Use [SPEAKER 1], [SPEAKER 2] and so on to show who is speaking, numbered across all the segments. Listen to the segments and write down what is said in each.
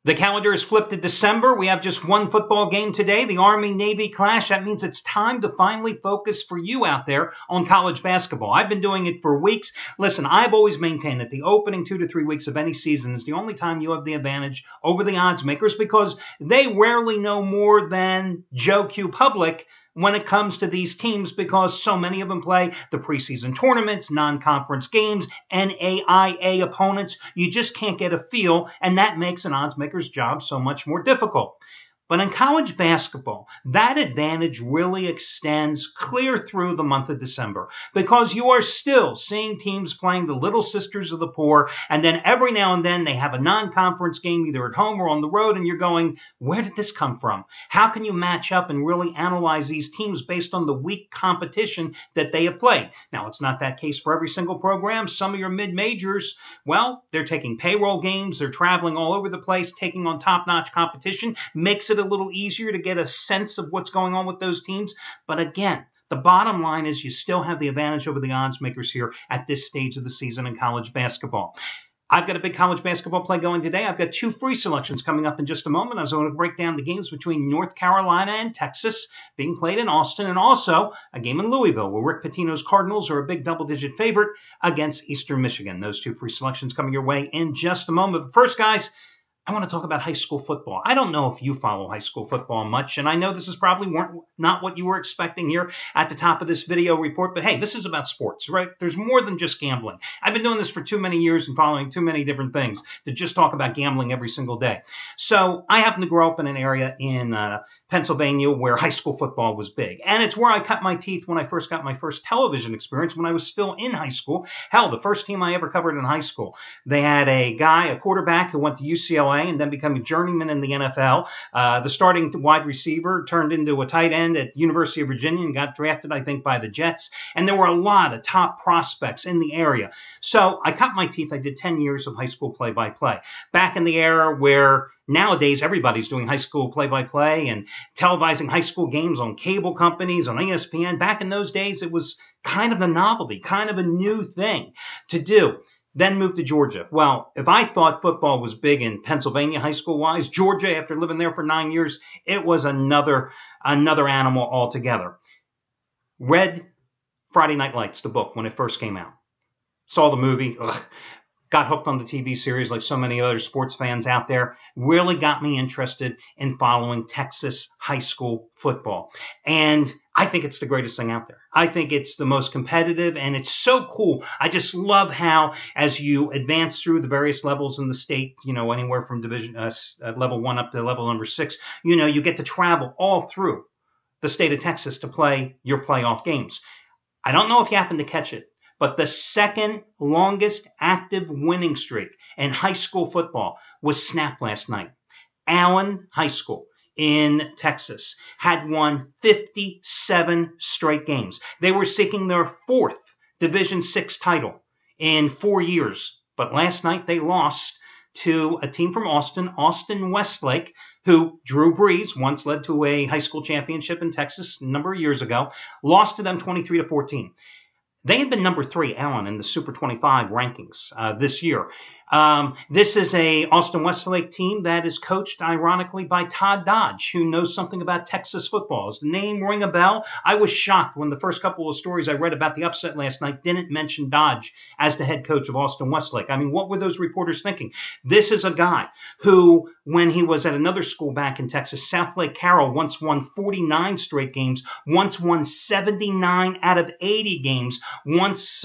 [SPEAKER 1] The calendar is flipped to December. We have just one football game today, the Army-Navy clash. That means it's time to finally focus for you out there on college basketball. I've been doing it for weeks. Listen, I've always maintained that the opening 2 to 3 weeks of any season is the only time you have the advantage over the odds makers because they rarely know more than Joe Q Public when it comes to these teams because so many of them play the preseason tournaments, non-conference games, NAIA opponents. You just can't get a feel, and that makes an odds maker's job so much more difficult. But in college basketball, that advantage really extends clear through the month of December because you are still seeing teams playing the little sisters of the poor, and then every now and then they have a non-conference game either at home or on the road, and you're going, where did this come from? How can you match up and really analyze these teams based on the weak competition that they have played? Now, it's not that case for every single program. Some of your mid-majors, well, they're taking payroll games, they're traveling all over the place, taking on top-notch competition, makes it a little easier to get a sense of what's going on with those teams. But again, the bottom line is you still have the advantage over the odds makers here at this stage of the season in college basketball. I've got a big college basketball play going today. I've got 2 free selections coming up in just a moment. I was going to break down the games between North Carolina and Texas being played in Austin, and also a game in Louisville where Rick Pitino's Cardinals are a big double-digit favorite against Eastern Michigan. Those 2 free selections coming your way in just a moment. But first, guys, I want to talk about high school football. I don't know if you follow high school football much, and I know this is probably not what you were expecting here at the top of this video report, but hey, this is about sports, right? There's more than just gambling. I've been doing this for too many years and following too many different things to just talk about gambling every single day. So I happen to grow up in an area in Pennsylvania where high school football was big, and it's where I cut my teeth when I first got my first television experience when I was still in high school. Hell, the first team I ever covered in high school, they had a quarterback who went to UCLA and then became a journeyman in the NFL. The starting wide receiver turned into a tight end at University of Virginia and got drafted, I think, by the Jets. And there were a lot of top prospects in the area. So I cut my teeth. I did 10 years of high school play-by-play. Back in the era where nowadays everybody's doing high school play-by-play and televising high school games on cable companies, on ESPN. Back in those days, it was kind of a novelty, kind of a new thing to do. Then moved to Georgia. Well, if I thought football was big in Pennsylvania high school-wise, Georgia, after living there for 9 years, it was another animal altogether. Read Friday Night Lights, the book, when it first came out. Saw the movie. Got hooked on the TV series like so many other sports fans out there. Really got me interested in following Texas high school football. And I think it's the greatest thing out there. I think it's the most competitive, and it's so cool. I just love how, as you advance through the various levels in the state, anywhere from division level 1 up to level number 6, you get to travel all through the state of Texas to play your playoff games. I don't know if you happen to catch it, but the second longest active winning streak in high school football was snapped last night. Allen High School in Texas had won 57 straight games. They were seeking their 4th Division VI title in 4 years. But last night they lost to a team from Austin Westlake, who Drew Brees once led to a high school championship in Texas a number of years ago, lost to them 23-14. They had been number 3, Allen, in the Super 25 rankings this year. This is a Austin Westlake team that is coached, ironically, by Todd Dodge, who knows something about Texas football. Does the name ring a bell? I was shocked when the first couple of stories I read about the upset last night didn't mention Dodge as the head coach of Austin Westlake. I mean, what were those reporters thinking? This is a guy who, when he was at another school back in Texas, Southlake Carroll, once won 49 straight games, once won 79 out of 80 games, once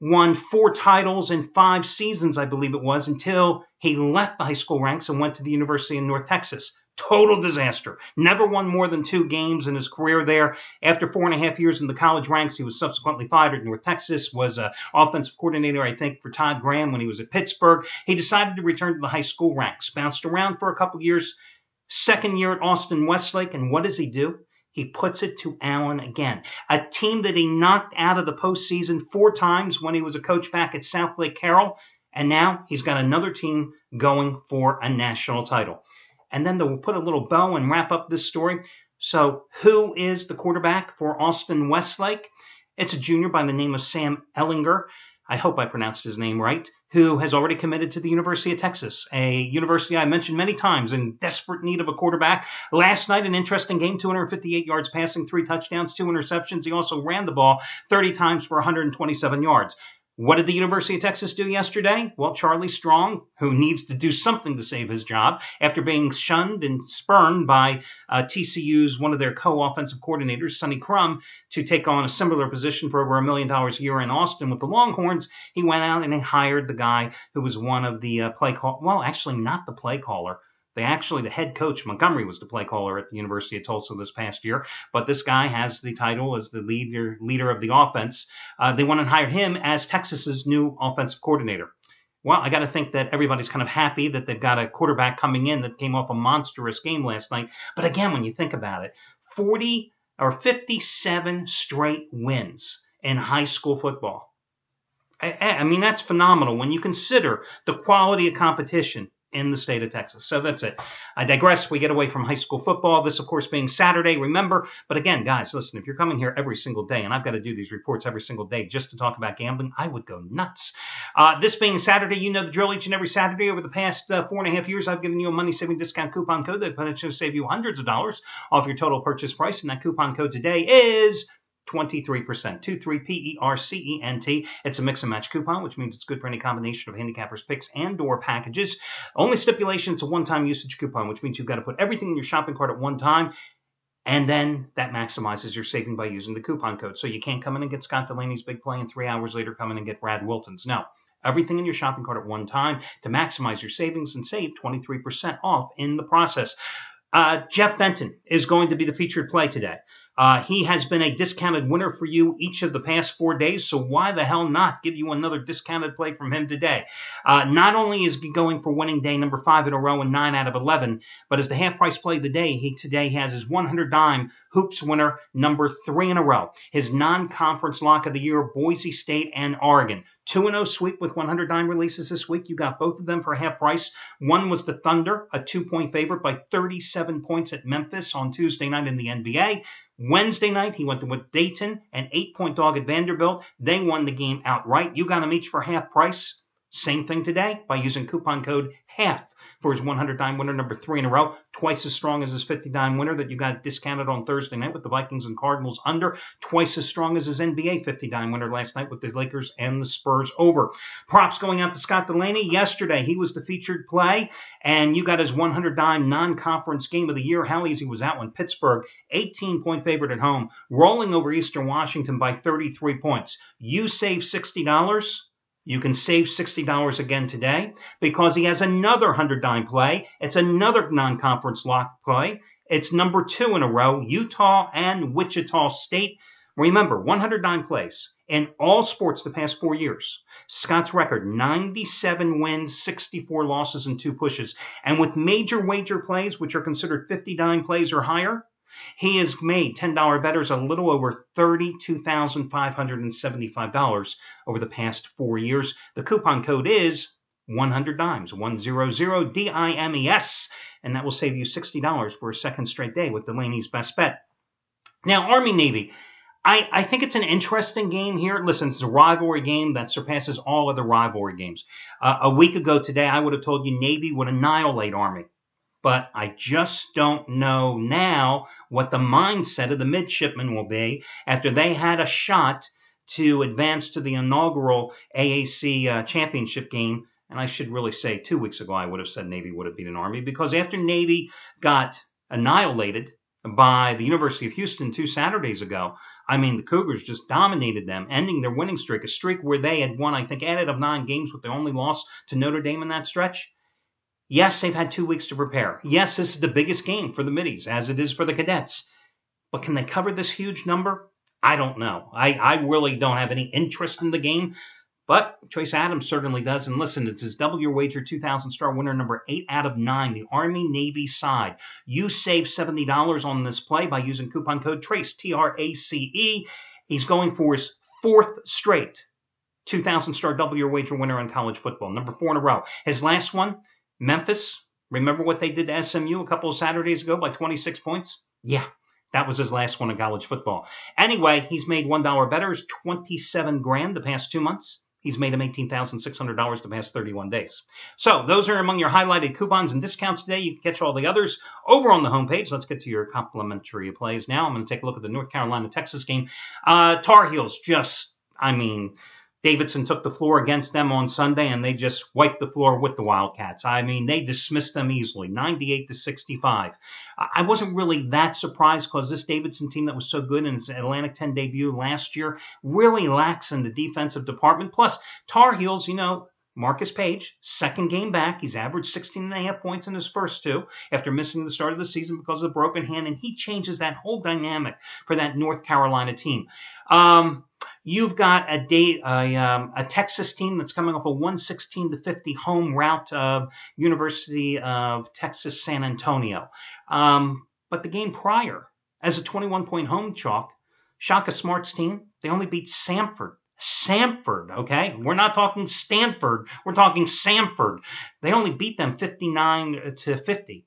[SPEAKER 1] won 4 titles in 5 seasons, I believe it was, until he left the high school ranks and went to the University of North Texas. Total disaster. Never won more than 2 games in his career there. After 4.5 years in the college ranks, he was subsequently fired at North Texas, was an offensive coordinator, I think, for Todd Graham when he was at Pittsburgh. He decided to return to the high school ranks, bounced around for a couple years, second year at Austin Westlake, and what does he do? He puts it to Allen again, a team that he knocked out of the postseason 4 times when he was a coach back at Southlake Carroll, and now he's got another team going for a national title. And then to put a little bow and wrap up this story, so who is the quarterback for Austin Westlake? It's a junior by the name of Sam Ellinger. I hope I pronounced his name right, who has already committed to the University of Texas, a university I mentioned many times in desperate need of a quarterback. Last night, an interesting game, 258 yards passing, 3 touchdowns, 2 interceptions. He also ran the ball 30 times for 127 yards. What did the University of Texas do yesterday? Well, Charlie Strong, who needs to do something to save his job after being shunned and spurned by TCU's one of their co-offensive coordinators, Sonny Crum, to take on a similar position for over $1 million a year in Austin with the Longhorns. He went out and he hired the guy who was one of the play call. Well, actually, not the play caller. The head coach, Montgomery, was the play caller at the University of Tulsa this past year, but this guy has the title as the leader of the offense. They went and hired him as Texas's new offensive coordinator. Well, I got to think that everybody's kind of happy that they've got a quarterback coming in that came off a monstrous game last night. But again, when you think about it, 40 or 57 straight wins in high school football. I mean, that's phenomenal when you consider the quality of competition in the state of Texas. So that's it. I digress. We get away from high school football. This, of course, being Saturday, remember. But again, guys, listen, if you're coming here every single day, and I've got to do these reports every single day just to talk about gambling, I would go nuts. This being Saturday, you know the drill. Each and every Saturday over the past 4.5 years, I've given you a money-saving discount coupon code that potentially save you hundreds of dollars off your total purchase price. And that coupon code today is 23%, 23PERCENT. It's a mix and match coupon, which means it's good for any combination of handicappers picks and or packages. Only stipulation, it's a one-time usage coupon, which means you've got to put everything in your shopping cart at one time, and then that maximizes your saving by using the coupon code. So you can't come in and get Scott Delaney's big play and 3 hours later come in and get Brad Wilton's. No. Everything in your shopping cart at one time to maximize your savings and save 23% off in the process. Jeff Benton is going to be the featured play today. He has been a discounted winner for you each of the past 4 days, so why the hell not give you another discounted play from him today? Not only is he going for winning day number 5 in a row and 9 out of 11, but as the half-price play of the day, he today has his 100-dime hoops winner number 3 in a row. His non-conference lock of the year, Boise State and Oregon. 2-0 sweep with 100-dime releases this week. You got both of them for half price. One was the Thunder, a 2-point favorite by 37 points at Memphis on Tuesday night in the NBA. Wednesday night, he went with Dayton, an 8-point dog at Vanderbilt. They won the game outright. You got them each for half price. Same thing today by using coupon code HALF for his 100-dime winner number 3 in a row. Twice as strong as his 50-dime winner that you got discounted on Thursday night with the Vikings and Cardinals under. Twice as strong as his NBA 50-dime winner last night with the Lakers and the Spurs over. Props going out to Scott Delaney. Yesterday, he was the featured play, and you got his 100-dime non-conference game of the year. How easy was that one? Pittsburgh, 18-point favorite at home, rolling over Eastern Washington by 33 points. You save $60. You can save $60 again today because he has another 100-dime play. It's another non-conference lock play. It's number 2 in a row, Utah and Wichita State. Remember, 100-dime plays in all sports the past 4 years. Scott's record, 97 wins, 64 losses, and 2 pushes. And with major wager plays, which are considered 50-dime plays or higher, he has made $10 bettors a little over $32,575 over the past 4 years. The coupon code is 100dimes, 100dimes, and that will save you $60 for a second straight day with Delaney's best bet. Now, Army-Navy, I think it's an interesting game here. Listen, it's a rivalry game that surpasses all other rivalry games. A week ago today, I would have told you Navy would annihilate Army. But I just don't know now what the mindset of the midshipmen will be after they had a shot to advance to the inaugural AAC championship game. And I should really say 2 weeks ago I would have said Navy would have beaten Army because after Navy got annihilated by the University of Houston 2 Saturdays ago, I mean, the Cougars just dominated them, ending their winning streak, a streak where they had won, I think, 8 out of 9 games with the only loss to Notre Dame in that stretch. Yes, they've had 2 weeks to prepare. Yes, this is the biggest game for the middies, as it is for the cadets. But can they cover this huge number? I don't know. I really don't have any interest in the game. But Trace Adams certainly does. And listen, it's his Double Your Wager 2,000 star winner number 8 out of 9, the Army-Navy side. You save $70 on this play by using coupon code TRACE, T-R-A-C-E. He's going for his 4th straight 2,000 star Double Your Wager winner in college football, number 4 in a row. His last one, Memphis, remember what they did to SMU a couple of Saturdays ago by 26 points? Yeah, that was his last one in college football. Anyway, he's made $1 bettors, $27 grand the past 2 months. He's made him $18,600 the past 31 days. So those are among your highlighted coupons and discounts today. You can catch all the others over on the homepage. Let's get to your complimentary plays now. I'm going to take a look at the North Carolina-Texas game. Tar Heels Davidson took the floor against them on Sunday, and they just wiped the floor with the Wildcats. They dismissed them easily, 98-65. I wasn't really that surprised because this Davidson team that was so good in its Atlantic 10 debut last year really lacks in the defensive department. Plus, Tar Heels, Marcus Page, second game back. He's averaged 16.5 points in his first two after missing the start of the season because of the broken hand, and he changes that whole dynamic for that North Carolina team. You've got a Texas team that's coming off a 116-50 home rout of University of Texas San Antonio. But the game prior, as a 21-point home chalk, Shaka Smart's team, they only beat Samford. Samford, okay? We're not talking Stanford. We're talking Samford. They only beat them 59-50.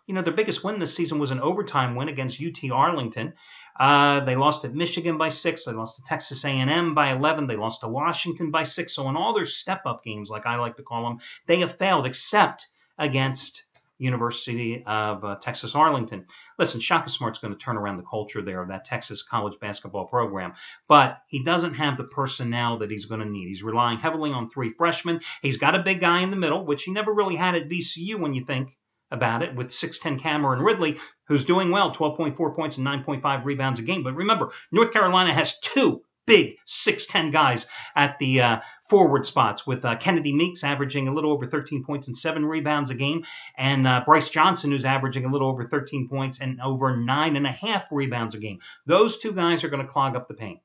[SPEAKER 1] Their biggest win this season was an overtime win against UT Arlington. They lost at Michigan by 6. They lost to Texas A&M by 11. They lost to Washington by 6. So in all their step-up games, like I like to call them, they have failed except against University of Texas Arlington. Listen, Shaka Smart's going to turn around the culture there of that Texas college basketball program, but he doesn't have the personnel that he's going to need. He's relying heavily on 3 freshmen. He's got a big guy in the middle, which he never really had at VCU when you think about it, with 6'10 Cameron Ridley, who's doing well, 12.4 points and 9.5 rebounds a game. But remember, North Carolina has 2 big 6'10 guys at the forward spots, with Kennedy Meeks averaging a little over 13 points and 7 rebounds a game, and Bryce Johnson, who's averaging a little over 13 points and over 9.5 rebounds a game. Those 2 guys are going to clog up the paint.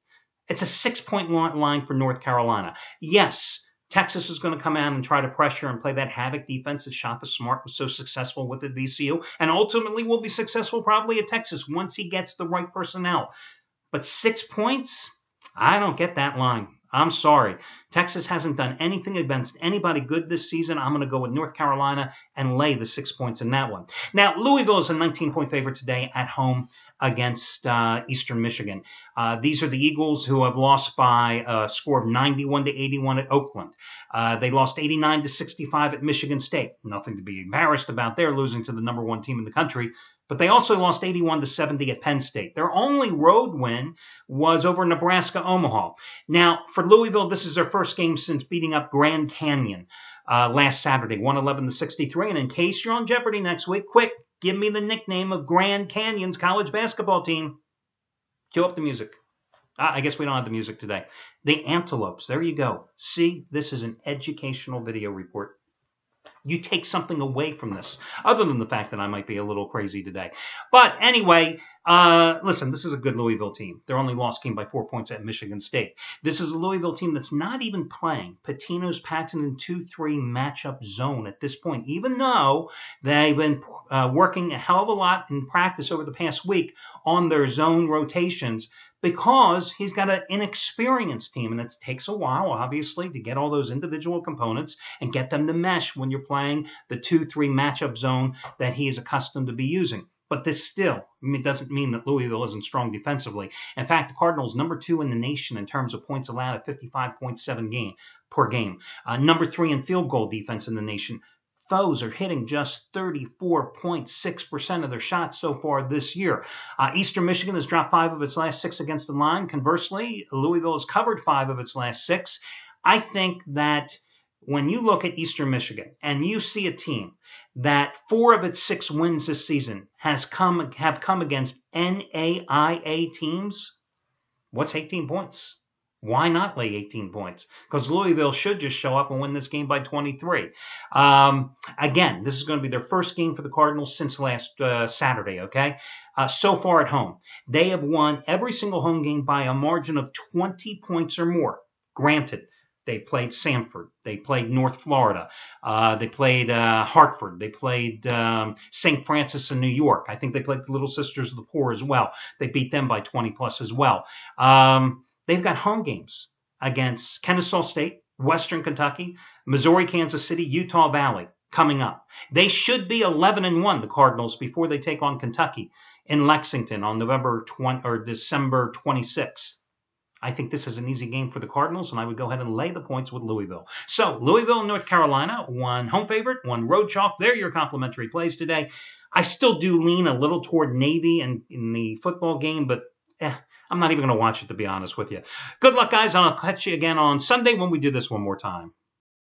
[SPEAKER 1] It's a 6-point line for North Carolina. Yes, Texas is going to come out and try to pressure and play that havoc defense that Shaka Smart was so successful with at VCU, and ultimately will be successful probably at Texas once he gets the right personnel. But 6 points? I don't get that line. I'm sorry. Texas hasn't done anything against anybody good this season. I'm going to go with North Carolina and lay the 6 points in that one. Now, Louisville is a 19-point favorite today at home against Eastern Michigan. These are the Eagles, who have lost by a score of 91-81 at Oakland. They lost 89-65 at Michigan State. Nothing to be embarrassed about. They're losing to the number 1 team in the country. But they also lost 81-70 at Penn State. Their only road win was over Nebraska-Omaha. Now, for Louisville, this is their first game since beating up Grand Canyon last Saturday, 111-63. And in case you're on Jeopardy next week, quick, give me the nickname of Grand Canyon's college basketball team. Cue up the music. I guess we don't have the music today. The Antelopes. There you go. See, this is an educational video report. You take something away from this, other than the fact that I might be a little crazy today. But anyway, listen, this is a good Louisville team. Their only loss came by 4 points at Michigan State. This is a Louisville team that's not even playing Pitino's patented 2-3 matchup zone at this point, even though they've been working a hell of a lot in practice over the past week on their zone rotations, because he's got an inexperienced team, and it takes a while, obviously, to get all those individual components and get them to mesh when you're playing the 2-3 matchup zone that he is accustomed to be using. But this still doesn't mean that Louisville isn't strong defensively. In fact, the Cardinals, number 2 in the nation in terms of points allowed at 55.7 per game. Number 3 in field goal defense in the nation. Foes are hitting just 34.6% of their shots so far this year. Eastern Michigan has dropped 5 of its last 6 against the line. Conversely, Louisville has covered 5 of its last 6. I think that when you look at Eastern Michigan and you see a team that 4 of its 6 wins this season have come against NAIA teams, what's 18 points? Why not lay 18 points? Because Louisville should just show up and win this game by 23. Again, this is going to be their first game for the Cardinals since last Saturday, okay? So far at home, they have won every single home game by a margin of 20 points or more. Granted, they played Samford. They played North Florida. They played Hartford. They played St. Francis in New York. I think they played the Little Sisters of the Poor as well. They beat them by 20-plus as well. They've got home games against Kennesaw State, Western Kentucky, Missouri, Kansas City, Utah Valley coming up. They should be 11-1, the Cardinals, before they take on Kentucky in Lexington on December 26th. I think this is an easy game for the Cardinals, and I would go ahead and lay the points with Louisville. So Louisville, North Carolina, one home favorite, one road chalk. They're your complimentary plays today. I still do lean a little toward Navy in the football game, but I'm not even going to watch it, to be honest with you. Good luck, guys. I'll catch you again on Sunday when we do this one more time.